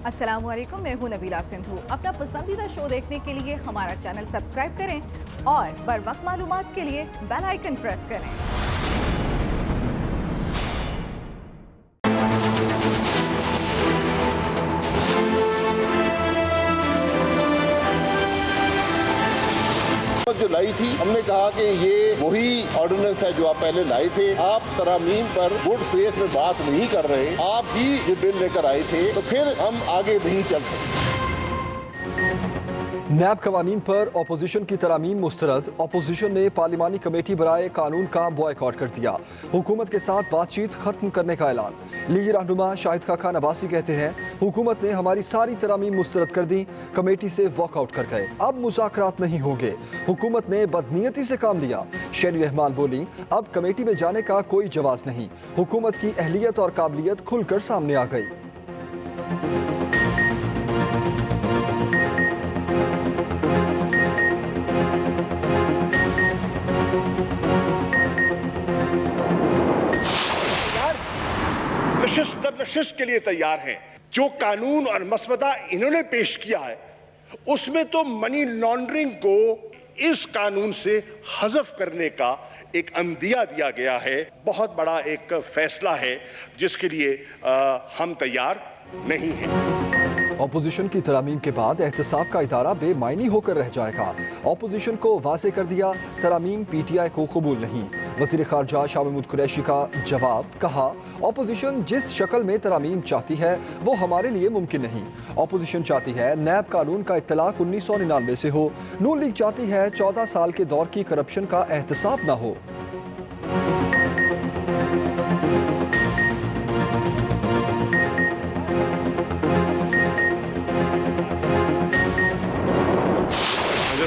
अस्सलामुअलैकुम, मैं हूं नबीला सिंधु। अपना पसंदीदा शो देखने के लिए हमारा चैनल सब्सक्राइब करें और बर वक्त मालूमात के लिए बेल आइकन प्रेस करें। जो लाई थी, हमने कहा कि ये वही ऑर्डिनेंस है जो आप पहले लाए थे। आप तरामीम पर गुड फेथ में बात नहीं कर रहे, आप ही ये बिल लेकर आए थे, तो फिर हम आगे नहीं चल सकते। नैब कवानीन पर अपोजिशन की तरामीम मुस्तरद। अपोजिशन ने पार्लिमानी कमेटी बराए कानून का बॉयकॉट कर दिया। हुकूमत के साथ बातचीत खत्म करने का ऐलान। लीगी रहनुमा शाहिद खान अब्बासी कहते हैं, हुकूमत ने हमारी सारी तरामीम मुस्तरद कर दी, कमेटी से वॉकआउट कर गए, अब मुज़ाकरात नहीं होंगे। हुकूमत ने बदनीयती से काम लिया। शेरी रहमान बोली, अब कमेटी में जाने का कोई जवाज नहीं। हुकूमत की अहलियत और काबिलियत खुलकर सामने आ गई। नशिश के लिए तैयार हैं। जो कानून और मसवदा इन्होंने पेश किया है उसमें तो मनी लॉन्ड्रिंग को इस कानून से हज़फ करने का एक अंदिया दिया गया है। बहुत बड़ा एक फैसला है जिसके लिए हम तैयार नहीं हैं। अपोजिशन की तरामीम के बाद एहतसाब का इदारा बेमायनी होकर रह जाएगा। अपोजिशन को वाज़ेह कर दिया, तरामीम PTI को कबूल नहीं। वज़ीर ख़ारजा शाह महमूद कुरैशी का जवाब, कहा अपोजिशन जिस शक्ल में तरामीम चाहती है वो हमारे लिए मुमकिन नहीं। अपोजिशन चाहती है नैब कानून का इत्तलाक 1999 से हो। नून लीग चाहती है 14 साल के दौर की करप्शन का एहतसाब ना हो।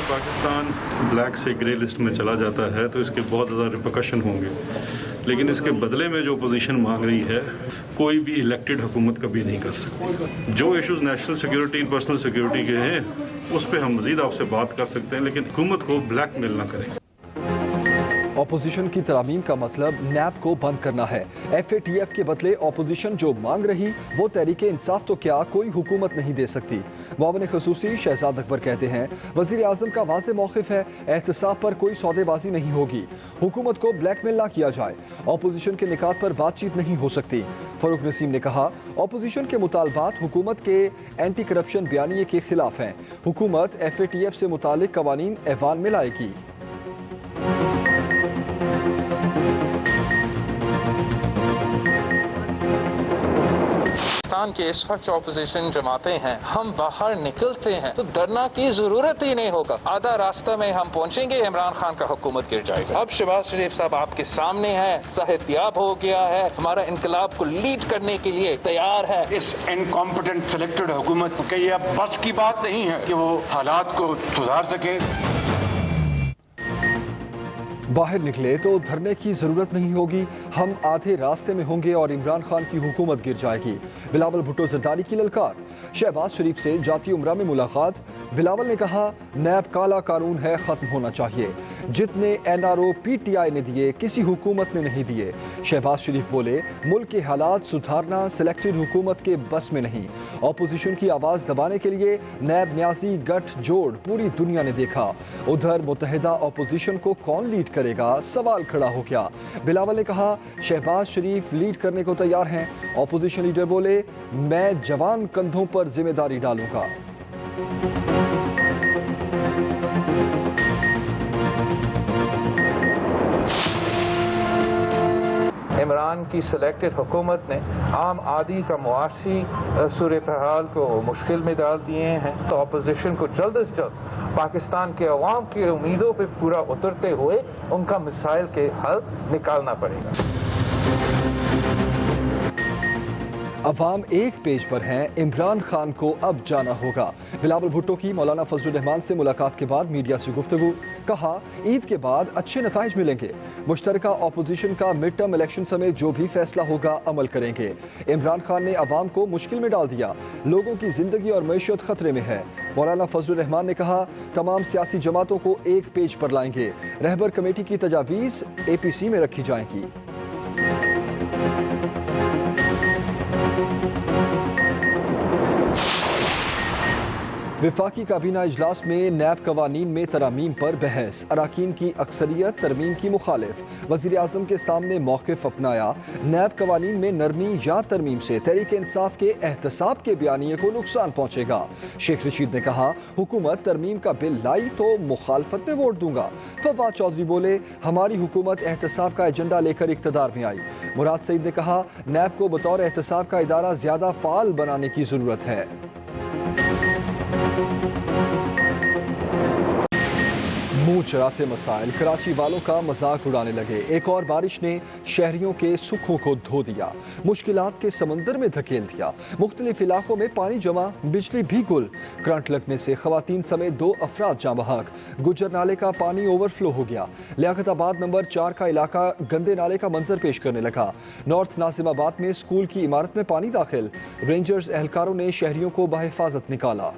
पाकिस्तान ब्लैक से ग्रे लिस्ट में चला जाता है तो इसके बहुत ज़्यादा रिपरकशन होंगे, लेकिन इसके बदले में जो पोजीशन मांग रही है कोई भी इलेक्टेड हुकूमत कभी नहीं कर सकती। जो issues national security personal security के हैं उस पर हम मज़ीद आपसे बात कर सकते हैं, लेकिन हुकूमत को ब्लैकमेल ना करें। अपोजिशन की तरामीम का मतलब नैब को बंद करना है। FATF के बदले अपोजिशन जो मांग रही वो तहरीक इंसाफ तो क्या कोई हुकूमत नहीं दे सकती। मुआविन ख़ुसूसी शहजाद अकबर कहते हैं, वज़ीर आज़म का वाज़ेह मौक़िफ़ है, एहतसाब पर कोई सौदेबाजी नहीं होगी। हुकूमत को ब्लैकमेल ना किया जाए। अपोजिशन के निकात पर बातचीत नहीं हो सकती। फ़रूक नसीम ने कहा, अपोजिशन के मुतालबात हुकूमत के एंटी करप्शन बयानिए के खिलाफ हैं। हुकूमत FATF से मुतालिक कवानीन ऐवान में लाएगी। के इस वक्त ऑपोजिशन जमाते हैं, हम बाहर निकलते हैं तो डरना की जरूरत ही नहीं होगा। आधा रास्ता में हम पहुंचेंगे, इमरान खान का हुकूमत गिर जाएगा। अब शहबाज शरीफ साहब आपके सामने है, सेहतयाब हो गया है, हमारा इनकलाब को लीड करने के लिए तैयार है। इस इनकॉम्पिटेंट सिलेक्टेड हुकूमत के ये बस की बात नहीं है कि वो हालात को सुधार सके। बाहर निकले तो धरने की जरूरत नहीं होगी, हम आधे रास्ते में होंगे और इमरान खान की हुकूमत गिर जाएगी। बिलावल भुट्टो जरदारी की ललकार। शहबाज शरीफ से जाती उमरा में मुलाकात। बिलावल ने कहा, नैब काला कानून है, खत्म होना चाहिए। जितने NRO PTI ने दिए किसी हुकूमत ने नहीं दिए। शहबाज शरीफ बोले, मुल्क के हालात सुधारना सिलेक्टेड हुकूमत के बस में नहीं। अपोजिशन की आवाज़ दबाने के लिए नैब न्याजी गठ जोड़ पूरी दुनिया ने देखा। उधर मुत्तहिदा अपोजिशन को कौन लीड करेगा, सवाल खड़ा हो गया। बिलावल ने कहा, शहबाज शरीफ लीड करने को तैयार हैं। अपोजिशन लीडर बोले, मैं जवान कंधों पर जिम्मेदारी डालूंगा। इमरान की सिलेक्टेड हुकूमत ने आम आदमी का मुआशी सूरत हाल को मुश्किल में डाल दिए हैं, तो अपोजिशन को जल्द से जल्द पाकिस्तान के अवाम की उम्मीदों पर पूरा उतरते हुए उनका मिसाइल के हल निकालना पड़ेगा। अवाम एक पेज पर हैं, इमरान खान को अब जाना होगा। बिलावल भुट्टो की मौलाना फजलुर रहमान से मुलाकात के बाद मीडिया से गुफ्तगू। कहा, ईद के बाद अच्छे नताइज मिलेंगे। मुश्तरका अपोजिशन का मिड टर्म इलेक्शन समेत जो भी फैसला होगा अमल करेंगे। इमरान खान ने अवाम को मुश्किल में डाल दिया, लोगों की जिंदगी और मैशत खतरे में है। मौलाना फजलुर रहमान ने कहा, तमाम सियासी जमातों को एक पेज पर लाएंगे। रहबर कमेटी की तजावीज़ APC में रखी जाएंगी। वफाकी काबीना इजलास में नैब कवानीन में तरामीम पर बहस, अराकीन की अक्सरियत तरमीम की मुखालिफ। वज़ीर आज़म के सामने मौक़िफ़ अपनाया, नैब कवानीन में नरमी या तरमीम से तहरीक इंसाफ के एहतसाब के बयानिए को नुकसान पहुँचेगा। शेख रशीद ने कहा, हुकूमत तरमीम का बिल लाई तो मुखालफत में वोट दूंगा। फवाद चौधरी बोले, हमारी हुकूमत एहतसाब का एजेंडा लेकर इक़्तिदार में आई। मुराद सईद ने कहा, नैब को बतौर एहतसाब का इदारा ज़्यादा फ़ाल बनाने की ज़रूरत है। मुंह चढ़ाते मसाइल, कराची वालों का मजाक उड़ाने लगे। एक और बारिश ने शहरियों के सुखों को धो दिया, मुश्किलात के समंदर में धकेल दिया। मुख्तलिफ इलाकों में पानी जमा, बिजली भी गुल। करंट लगने से खवातीन समेत 2 अफराद जाँ बहक। गुज्जर नाले का पानी ओवरफ्लो हो गया। लियाकताबाद नंबर 4 का इलाका गंदे नाले का मंजर पेश करने लगा। नॉर्थ नाजिमाबाद में स्कूल की इमारत में पानी दाखिल। रेंजर्स एहलकारों ने शहरियों को बाहिफाजत निकाला।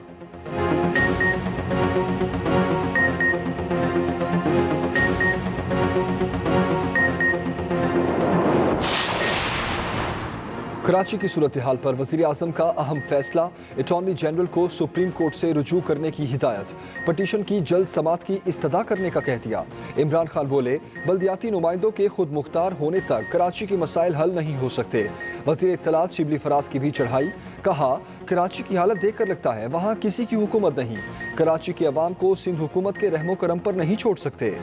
कराची की सूरत हाल पर वज़ीर आज़म का अहम फैसला, अटॉर्नी जनरल को सुप्रीम कोर्ट से रुजू करने की हिदायत। पटिशन की जल्द समात की इस्तदा करने का कह दिया। इमरान खान बोले, बल्दियाती नुमाइंदों के खुद मुख्तार होने तक कराची के मसाइल हल नहीं हो सकते। वज़ीर इत्तलात शिबली फराज की भी चढ़ाई, कहा, कराची की हालत देख कर लगता है वहाँ किसी की हुकूमत नहीं। कराची के अवाम को सिंध हुकूमत के रहमो करम पर नहीं छोड़ सकते।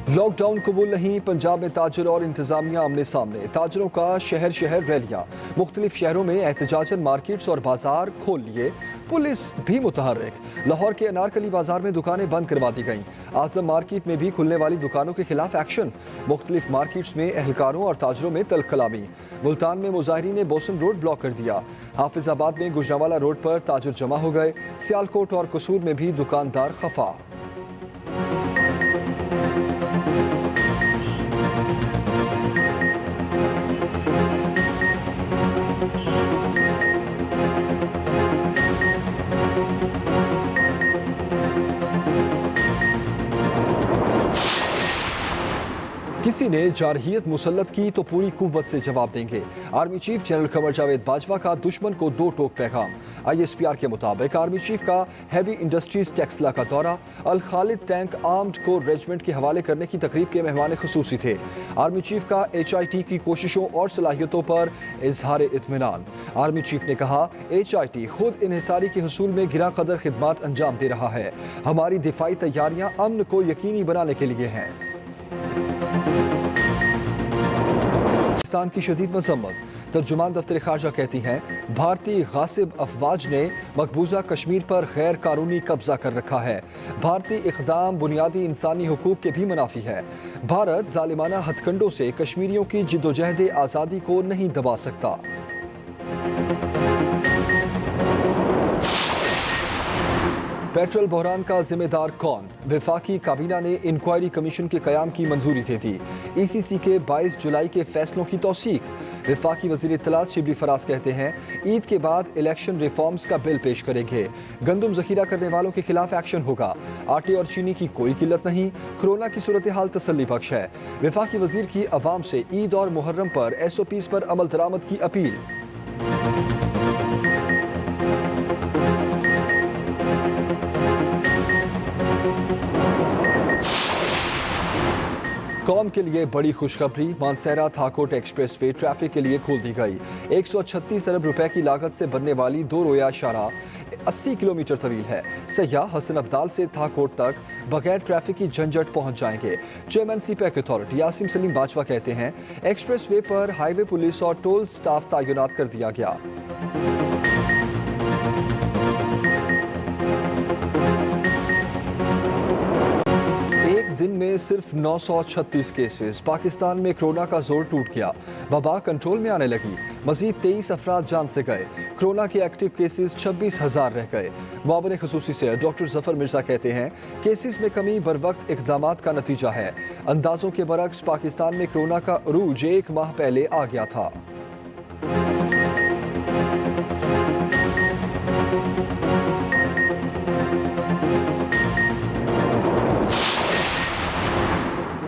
लॉकडाउन कबूल नहीं, पंजाब में ताजर और इंतजामिया आमने सामने। ताजरों का शहर शहर रैलियां, मुख्तलिफ शहरों में एहतजाजन मार्केट्स और बाजार खोल लिए। पुलिस भी मुतहर्रिक। लाहौर के अनारकली बाजार में दुकानें बंद करवा दी गईं। आजम मार्केट में भी खुलने वाली दुकानों के खिलाफ एक्शन। मुख्तलिफ मार्केट्स में एहलकारों और ताजरों में तल्ख कलामी। मुल्तान में मुजाहिरीन ने बोसन रोड ब्लॉक कर दिया। हाफिजाबाद में गुजरावाला रोड पर ताजर जमा हो गए। सियालकोट और कसूर में भी दुकानदार खफा। किसी ने जारहियत मुसल्लत की तो पूरी कुव्वत से जवाब देंगे। Army chief general Qamar Javed Bajwa का दुश्मन को 2 टोक पैगाम। ISPR के मुताबिक आर्मी चीफ का हैवी इंडस्ट्रीज टेक्सला का दौरा। अल खालिद टैंक आर्म्ड को रेजिमेंट के हवाले करने की तकरीब के मेहमान खुसूसी थे। आर्मी चीफ का HIT की कोशिशों और सलाहियतों पर इजहार इत्मीनान। आर्मी चीफ ने कहा, HIT खुद इन्हिसारी के हुसूल में गिरा कदर खिदमात अंजाम दे रहा है। हमारी दिफाई तैयारियां अमन को यकीनी बनाने के लिए हैं। पाकिस्तान की शदीद मजम्मत। तर्जुमान दफ्तर खारजा कहती हैं, भारतीय गासिब अफवाज ने मकबूजा कश्मीर पर गैर कानूनी कब्जा कर रखा है। भारतीय इक़दाम बुनियादी इंसानी हुकूक के भी मुनाफी है। भारत जालिमाना हथकंडों से कश्मीरियों की जिद्दोजहद आज़ादी को नहीं दबा सकता। पेट्रोल बहरान का जिम्मेदार कौन? वफाकी काबीना ने इंक्वायरी कमीशन के कयाम की मंजूरी दे दी। ECC के 22 जुलाई के फैसलों की तौसीक। वफाकी वज़ीर इत्तलात शिबली फराज कहते हैं, ईद के बाद इलेक्शन रिफॉर्म्स का बिल पेश करेंगे। गंदम जखीरा करने वालों के खिलाफ एक्शन होगा। आटे और चीनी की कोई किल्लत नहीं। कोरोना की सूरत हाल तसल्ली बख्श है। वफाकी वज़ीर की अवाम से ईद और मुहर्रम पर SOPs पर अमल दरामद की अपील। कौम के लिए बड़ी खुशखबरी, Mansehra Thakot express way traffic के लिए खोल दी गई। 136 अरब रुपए की लागत से बनने वाली 2 रोया शाहराह 80 किलोमीटर तवील है। सयाह हसन अब्दाल से थाकोट तक बगैर ट्रैफिक की झंझट पहुंच जाएंगे। Chairman CPEC authority Yasim Saleem Bajwa कहते हैं, एक्सप्रेस वे पर हाईवे पुलिस और टोल स्टाफ तैनात कर दिया गया। दिन में सिर्फ 936 केसेस। पाकिस्तान में कोरोना का जोर टूट गया। वबा कंट्रोल में आने लगी। मजीद 23 अफराद जान से गए। कोरोना के एक्टिव केसेस 26,000 रह गए। मुआविन खुसूसी से डॉक्टर जफर मिर्जा कहते हैं, केसेस में कमी बर वक्त इक़दामात का नतीजा है। अंदाजों के बरक्स पाकिस्तान में कोरोना का अरूज 1 माह पहले आ गया था।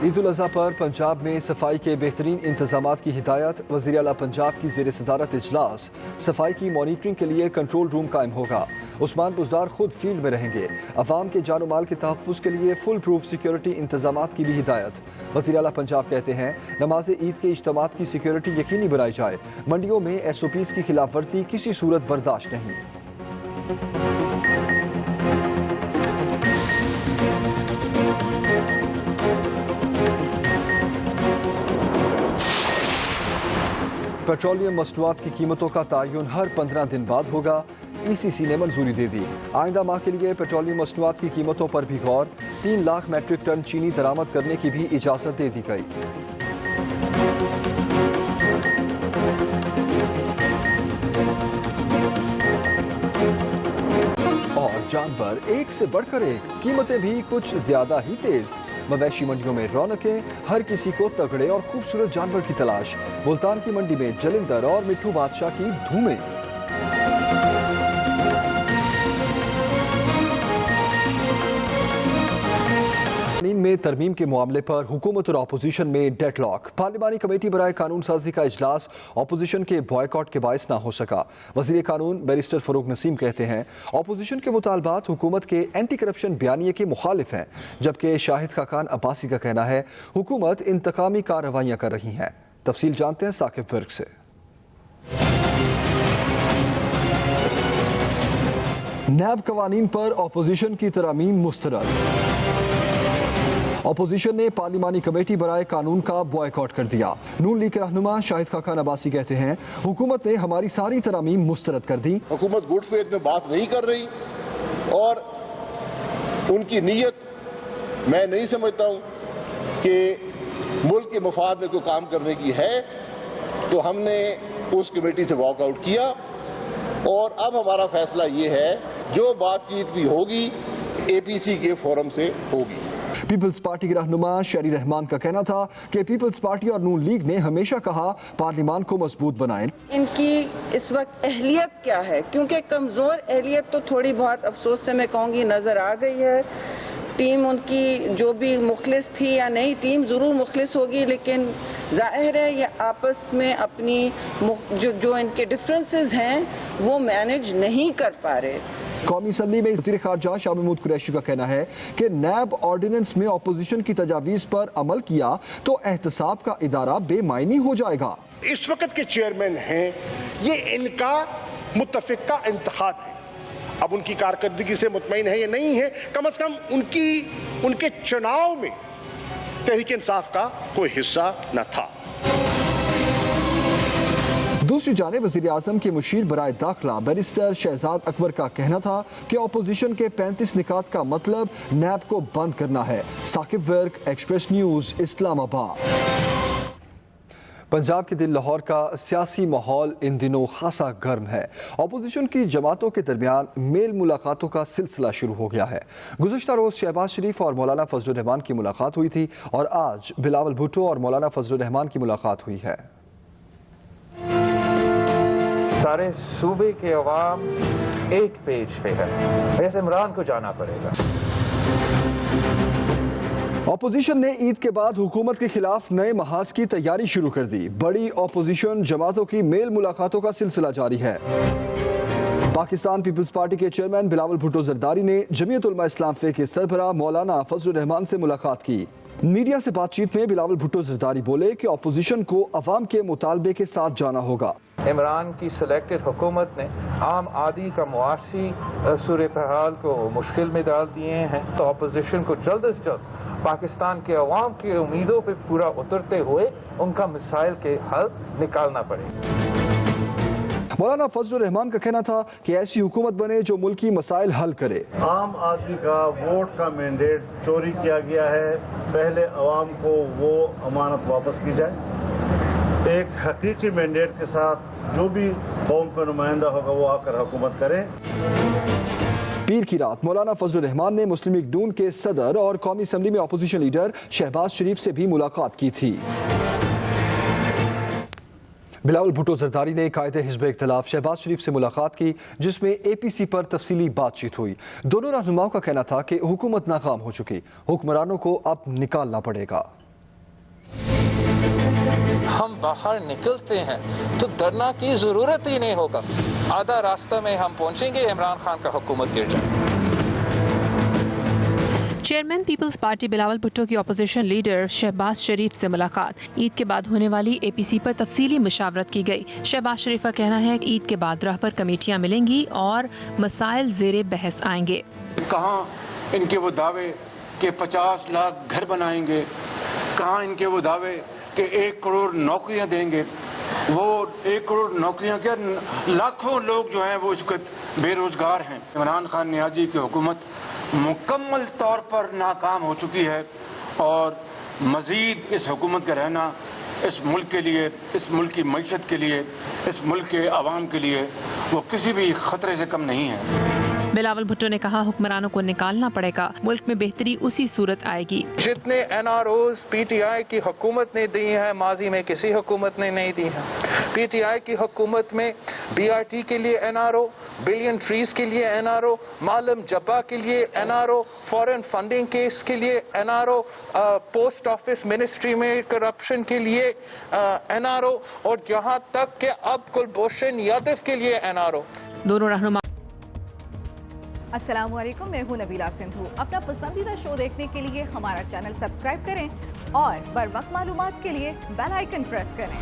ईद उल अज़हा पर पंजाब में सफाई के बेहतरीन इंतजामात की हिदायत। वज़ीर आला पंजाब की ज़ेर सदारत इजलास। सफाई की मॉनिटरिंग के लिए कंट्रोल रूम कायम होगा। उस्मान बुज़दार खुद फील्ड में रहेंगे। अवाम के जान माल के तहफ़्फ़ुज़ के लिए फुल प्रूफ सिक्योरिटी इंतजामात की भी हिदायत। वज़ीर आला पंजाब कहते हैं नमाज ईद के इज्तिमात की सिक्योरिटी यकीनी बनाई जाए। मंडियों में SOPs की खिलाफ वर्जी किसी सूरत बर्दाश्त नहीं। पेट्रोलियम मसनूआत की कीमतों का तयन हर 15 दिन बाद होगा। ECC ने मंजूरी दे दी। आइंदा माह के लिए पेट्रोलियम मसनूआत की कीमतों पर भी गौर। 3 लाख मैट्रिक टन चीनी दरामद करने की भी इजाज़त दे दी गई। और जानवर एक से बढ़कर एक, कीमतें भी कुछ ज्यादा ही तेज। मवेशी मंडियों में रौनकें, हर किसी को तगड़े और खूबसूरत जानवर की तलाश। मुल्तान की मंडी में जलिंदर और मिट्ठू बादशाह की धूमें। में तरमीम के मामले पर हुकूमत और अपोजिशन में डेडलॉक। पार्लिमानी कमेटी बराए कानून साजी का इजलास अपोजिशन के बॉयकॉट के बायस ना हो सका। वजीर कानून बैरिस्टर फरूक नसीम कहते हैं अपोजिशन के मुतालबात हुकूमत के एंटी करप्शन बयानिए के मुखालिफ हैं, जबकि शाहिद खाकान अब्बासी का कहना है हुकूमत इंतकामी कार्रवाइयां कर रही हैं। तफसील जानते हैं साकिब वर्क से। नैब कवानीन पर अपोजिशन की तरामीम मुस्तरद। अपोजिशन ने पार्लिमानी कमेटी बराए कानून का बॉयकॉट कर दिया। नून लीग के रहनुमा शाहिद खाकान अब्बासी कहते हैं हुकूमत ने हमारी सारी तरामीम मुस्तरद कर दी। हुकूमत गुड फेथ में बात नहीं कर रही और उनकी नीयत मैं नहीं समझता हूं कि मुल्क के मफाद में कोई काम करने की है। तो हमने उस कमेटी से वॉकआउट किया और अब हमारा फैसला ये है जो बातचीत भी होगी APC के फोरम से होगी। पीपल्स पार्टी के रहनुमा शरी रहमान का कहना था कि पीपल्स पार्टी और नून लीग ने हमेशा कहा पार्लिमान को मजबूत बनाएं। इनकी इस वक्त अहलियत क्या है, क्योंकि कमजोर अहलियत तो थोड़ी बहुत अफसोस से मैं कहूँगी नजर आ गई है। टीम उनकी जो भी मुखलिस थी या नहीं, टीम जरूर मुखलिस होगी, लेकिन जाहिर है ये आपस में अपनी जो इनके डिफरेंसेस हैं वो मैनेज नहीं कर पा रहे। कौमी असम्बली में वज़ीर ख़ारजा शाह महमूद कुरैशी का कहना है कि नैब ऑर्डिनेंस में अपोजिशन की तजावीज़ पर अमल किया तो एहतसाब का इदारा बेमायनी हो जाएगा। इस वक्त के चेयरमैन हैं, ये इनका मुत्तफिक का इंतखाब है। अब उनकी कारकर्दगी से मुतमईन है या नहीं है, कम से कम उनके चुनाव में तहरीक इंसाफ का कोई हिस्सा न था। दूसरी जानिब वज़ीर आज़म के मुशीर बराए दाखिला बैरिस्टर शहजाद अकबर का कहना था कि अपोजिशन के 35 निकात का मतलब नैब को बंद करना है। Saqib Virk, Express News, Islamabad. पंजाब के दिल लाहौर का सियासी माहौल इन दिनों खासा गर्म है। अपोजिशन की जमातों के दरमियान मेल मुलाकातों का सिलसिला शुरू हो गया है। गुज़श्ता रोज़ शहबाज शरीफ और मौलाना फजलुर रहमान की मुलाकात हुई थी और आज बिलावल भुट्टो और मौलाना फजलुर रहमान की मुलाकात हुई है। सारे सूबे के अवाम एक पेज पे है, वैसे इमरान को जाना पड़ेगा। अपोजिशन ने ईद के बाद हुकूमत के खिलाफ नए महाज की तैयारी शुरू कर दी। बड़ी अपोजिशन जमातों की मेल मुलाकातों का सिलसिला जारी है। पाकिस्तान पीपल्स पार्टी के चेयरमैन बिलावल भुट्टो जरदारी ने जमीयत उलमा इस्लाम फे के सरबराह मौलाना फजलुर रहमान से मुलाकात की। मीडिया से बातचीत में बिलावल भुट्टो जरदारी बोले कि अपोजिशन को अवाम के मुतालबे के साथ जाना होगा। इमरान की सिलेक्टेड हुकूमत ने आम आदमी का मुआशी सूरत हाल को मुश्किल में डाल दिए हैं, तो अपोजिशन को जल्द से जल्द पाकिस्तान के अवाम की उम्मीदों पर पूरा उतरते हुए उनका मिसाइल के हल निकालना पड़ेगा। मौलाना फजलुर रहमान का कहना था कि ऐसी हुकूमत बने जो मुल्की मसाइल हल करे। आम आदमी का वोट का मैंडेट चोरी किया गया है, पहले अवाम को वो अमानत वापस की जाए। एक हकीकी मैंडेट के साथ जो भी कौम का नुमाइंदा होगा वो आकर हुकूमत करे। पीर की रात मौलाना फजलुर रहमान ने मुस्लिम लीग नून के सदर और कौमी असम्बली में अपोजिशन लीडर शहबाज शरीफ से भी मुलाकात की थी। बिलावल भुट्टो जरदारी ने कायदे हिज़्ब इख्तिलाफ शहबाज शरीफ से मुलाकात की, जिसमें APC पर तफसीली बातचीत हुई। दोनों रहनुमाओं का कहना था कि हुकूमत नाकाम हो चुकी, हुक्मरानों को अब निकालना पड़ेगा। बाहर निकलते हैं तो डरना की जरूरत ही नहीं होगा। आधा रास्ता में हम पहुंचेंगे, इमरान खान का हुकूमत गिर जाएगी। Chairman People's Party Bilawal Bhutto की अपोजिशन लीडर शहबाज शरीफ से मुलाकात। ईद के बाद होने वाली APC पर तफसीली मुशावरत की गई। शहबाज शरीफ का कहना है कि ईद के बाद राह पर कमेटियां मिलेंगी और मसाइल ज़ेरे बहस आएंगे। कहाँ इनके वो दावे कि 50 लाख घर बनाएंगे, कहाँ इनके वो दावे कि 1 करोड़ नौकरियां देंगे। वो 1 करोड़ नौकरियां क्या, लाखों लोग जो हैं वो इस वक्त बेरोजगार हैं। इमरान खान नियाजी की हुकूमत मुकम्मल तौर पर नाकाम हो चुकी है और मजीद इस हुकूमत का रहना इस मुल्क के लिए, इस मुल्क की मईशत के लिए, इस मुल्क के आवाम के लिए वो किसी भी खतरे से कम नहीं है। बिलावल भुट्टो ने कहा हुक्मरानों को निकालना पड़ेगा, मुल्क में बेहतरी उसी सूरत आएगी। जितने NROs PTI की हुकूमत ने दी है, माजी में किसी हुकूमत ने नहीं दी है। PTI की हुकूमत में BRT के लिए NRO, बिलियन ट्रीज के लिए NRO, मालम जब्बा के लिए NRO, फॉरेन फंडिंग केस के लिए NRO, पोस्ट ऑफिस मिनिस्ट्री में करप्शन के लिए NRO और जहां तक के अब कुलभूषण यादव के लिए NRO। दोनों रहनुमा अस्सलामुअलैकुम, मैं हूं नबीला सिंधु। अपना पसंदीदा शो देखने के लिए हमारा चैनल सब्सक्राइब करें और बर वक्त मालूमात के लिए बेल आइकन प्रेस करें।